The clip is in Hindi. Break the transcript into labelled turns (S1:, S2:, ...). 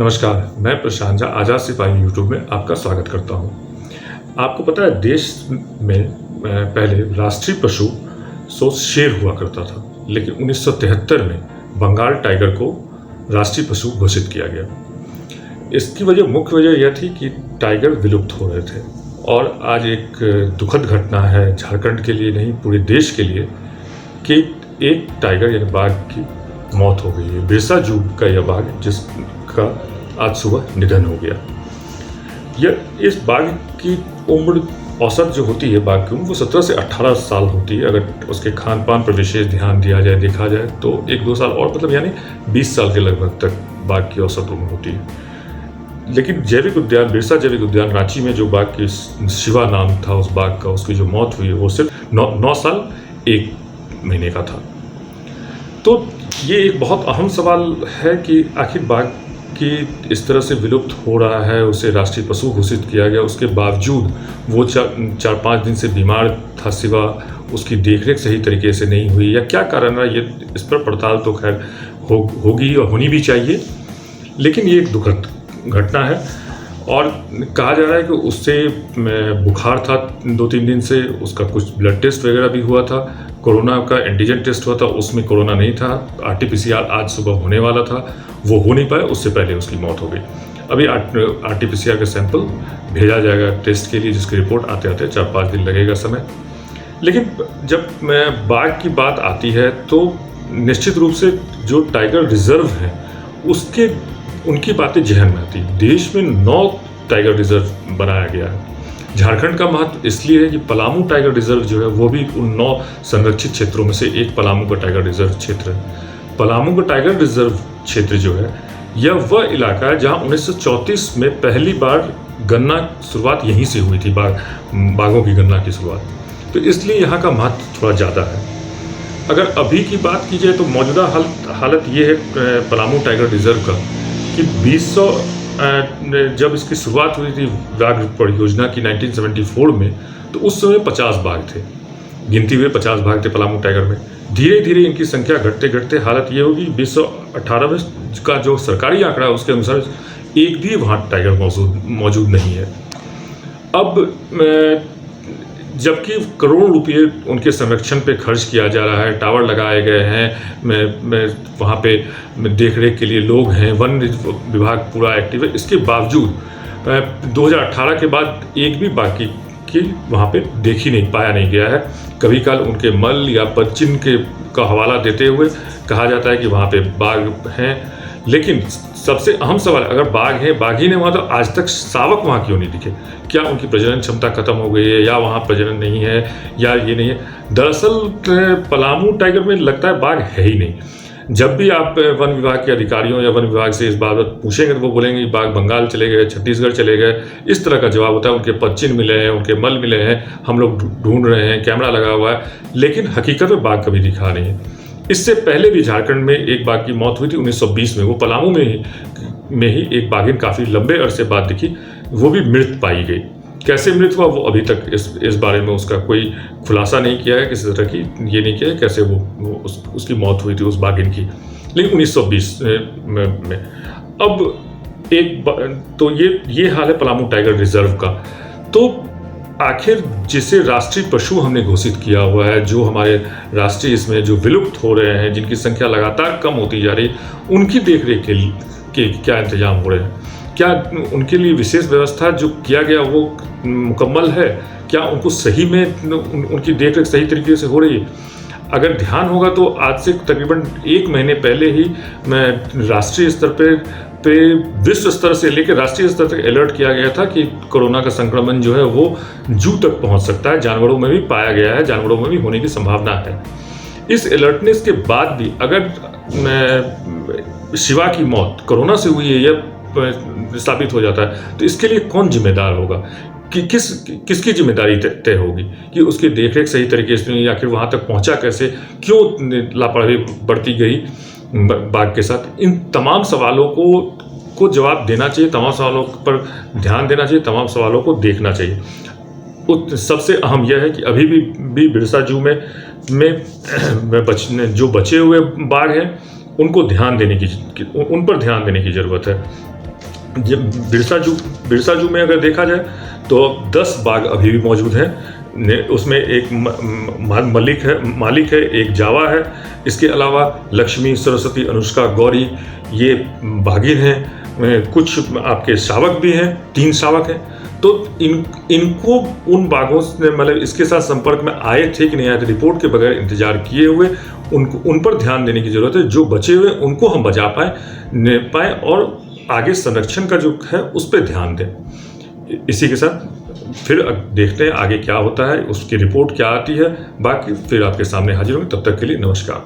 S1: नमस्कार, मैं प्रशांत झा आज़ाद सिपाही यूट्यूब में आपका स्वागत करता हूँ। आपको पता है देश में पहले राष्ट्रीय पशु शेर हुआ करता था, लेकिन 1973 में बंगाल टाइगर को राष्ट्रीय पशु घोषित किया गया। इसकी मुख्य वजह यह थी कि टाइगर विलुप्त हो रहे थे और आज एक दुखद घटना है झारखंड के लिए नहीं पूरे देश के लिए कि एक टाइगर यानी बाघ की मौत हो गई है। बिरसा जू का यह बाघ जिसका आज सुबह निधन हो गया। इस बाघ की उम्र औसत जो होती है बाघ की उम्र वो 17 से 18 साल होती है। अगर उसके खान पान पर विशेष ध्यान दिया जाए देखा जाए तो 1-2 साल और यानी 20 साल के लगभग तक बाघ की औसत उम्र होती है। लेकिन जैविक उद्यान बिरसा जैविक उद्यान रांची में जो बाघ की शिवा नाम था उस बाघ का, उसकी जो मौत हुई वो सिर्फ 9 साल 1 महीने का था। तो ये एक बहुत अहम सवाल है कि आखिर बाघ की इस तरह से विलुप्त हो रहा है, उसे राष्ट्रीय पशु घोषित किया गया, उसके बावजूद वो 4-5 दिन से बीमार था, सिवा उसकी देखरेख सही तरीके से नहीं हुई या क्या कारण है, ये इस पर पड़ताल तो खैर होगी और होनी भी चाहिए। लेकिन ये एक दुखद घटना है और कहा जा रहा है कि उससे बुखार था 2-3 दिन से, उसका कुछ ब्लड टेस्ट वगैरह भी हुआ था, कोरोना का एंटीजन टेस्ट हुआ था, उसमें कोरोना नहीं था, आरटीपीसीआर आज सुबह होने वाला था, वो हो नहीं पाया, उससे पहले उसकी मौत हो गई। अभी आरटीपीसीआर का सैंपल भेजा जाएगा टेस्ट के लिए, जिसकी रिपोर्ट आते आते 4-5 दिन लगेगा समय। लेकिन जब बाघ की बात आती है तो निश्चित रूप से जो टाइगर रिजर्व है उनकी बातें जहन में आती है। देश में 9 टाइगर रिजर्व बनाया गया है। झारखंड का महत्व इसलिए है कि पलामू टाइगर रिजर्व जो है वो भी उन 9 संरक्षित क्षेत्रों में से एक पलामू का टाइगर रिजर्व क्षेत्र है। पलामू का टाइगर रिजर्व क्षेत्र जो है यह वह इलाका है जहां 1934 में पहली बार गन्ना शुरुआत यहीं से हुई थी, बाघों की गन्ना की शुरुआत। तो इसलिए यहाँ का महत्व थोड़ा ज़्यादा है। अगर अभी की बात की जाए तो मौजूदा हालत ये है पलामू टाइगर रिजर्व का कि 2000 जब इसकी शुरुआत हुई थी व्याघ्र परियोजना की 1974 में, तो उस समय 50 बाघ थे, गिनती हुए 50 बाघ थे पलामू टाइगर में। धीरे धीरे इनकी संख्या घटते घटते हालत ये होगी 2018 में का जो सरकारी आंकड़ा है उसके अनुसार एक भी वहाँ टाइगर मौजूद नहीं है। अब जबकि करोड़ों रुपये उनके संरक्षण पे खर्च किया जा रहा है, टावर लगाए गए हैं, वहाँ पे देखरेख के लिए लोग हैं, वन विभाग पूरा एक्टिव है, इसके बावजूद 2018 के बाद एक भी बाकी की वहाँ पे पाया नहीं गया है। कभी काल उनके मल या पदचिन्ह का हवाला देते हुए कहा जाता है कि वहाँ पे बाघ हैं, लेकिन सबसे अहम सवाल, अगर बाघ ही नहीं हुआ तो आज तक शावक वहाँ क्यों नहीं दिखे? क्या उनकी प्रजनन क्षमता खत्म हो गई है या वहाँ प्रजनन नहीं है या ये नहीं है? दरअसल पलामू टाइगर में लगता है बाघ है ही नहीं। जब भी आप वन विभाग के अधिकारियों या वन विभाग से इस बाबत पूछेंगे तो वो बोलेंगे कि बाघ बंगाल चले गए, छत्तीसगढ़ चले गए, इस तरह का जवाब होता है। उनके पदचिन्ह मिले हैं, उनके मल मिले हैं, हम लोग ढूंढ रहे हैं, कैमरा लगा हुआ है, लेकिन हकीकत में बाघ कभी दिखा नहीं है। इससे पहले भी झारखंड में एक बाघ की मौत हुई थी 1920 में, वो पलामू में ही एक बाघिन काफ़ी लंबे अरसे बाद दिखी, वो भी मृत पाई गई। कैसे मृत हुआ वो अभी तक इस बारे में उसका कोई खुलासा नहीं किया है, किसी तरह की ये नहीं किया है कैसे उसकी मौत हुई थी उस बाघिन की, लेकिन 1920 में। अब तो ये हाल है पलामू टाइगर रिजर्व का। तो आखिर जिसे राष्ट्रीय पशु हमने घोषित किया हुआ है, जो हमारे राष्ट्रीय इसमें जो विलुप्त हो रहे हैं, जिनकी संख्या लगातार कम होती जा रही है, उनकी देखरेख के क्या इंतजाम हो रहे हैं? क्या उनके लिए विशेष व्यवस्था जो किया गया वो मुकम्मल है? क्या उनको सही में उनकी देखरेख सही तरीके से हो रही है? अगर ध्यान होगा तो आज से तकरीबन 1 महीने पहले ही राष्ट्रीय स्तर पे विश्व स्तर से लेकर राष्ट्रीय स्तर तक अलर्ट किया गया था कि कोरोना का संक्रमण जो है वो जू तक पहुंच सकता है, जानवरों में भी पाया गया है, जानवरों में भी होने की संभावना है। इस अलर्टनेस के बाद भी अगर शिवा की मौत कोरोना से हुई है यह साबित हो जाता है, तो इसके लिए कौन जिम्मेदार होगा कि किसकी जिम्मेदारी तय होगी कि उसकी देखरेख सही तरीके से, आखिर वहाँ तक पहुँचा कैसे, क्यों लापरवाही बरती गई बाघ के साथ? इन तमाम सवालों को जवाब देना चाहिए, तमाम सवालों पर ध्यान देना चाहिए, तमाम सवालों को देखना चाहिए। सबसे अहम यह है कि अभी भी बिरसा जू में जो बचे हुए बाघ हैं उन पर ध्यान देने की ज़रूरत है। जब बिरसा जू में अगर देखा जाए तो 10 बाघ अभी भी मौजूद हैं। उसमें एक मालिक है, एक जावा है। इसके अलावा लक्ष्मी, सरस्वती, अनुष्का, गौरी ये बाघिन हैं। कुछ आपके शावक भी हैं, 3 शावक हैं। तो इनको उन बाघों से मतलब इसके साथ संपर्क में आए थे कि नहीं आए थे, रिपोर्ट के बगैर इंतजार किए हुए उन पर ध्यान देने की जरूरत है। जो बचे हुए उनको हम बचा पाए और आगे संरक्षण का जो है उस पर ध्यान दें। इसी के साथ फिर देखते हैं आगे क्या होता है, उसकी रिपोर्ट क्या आती है। बाकी फिर आपके सामने हाजिर होंगे। तब तक के लिए नमस्कार।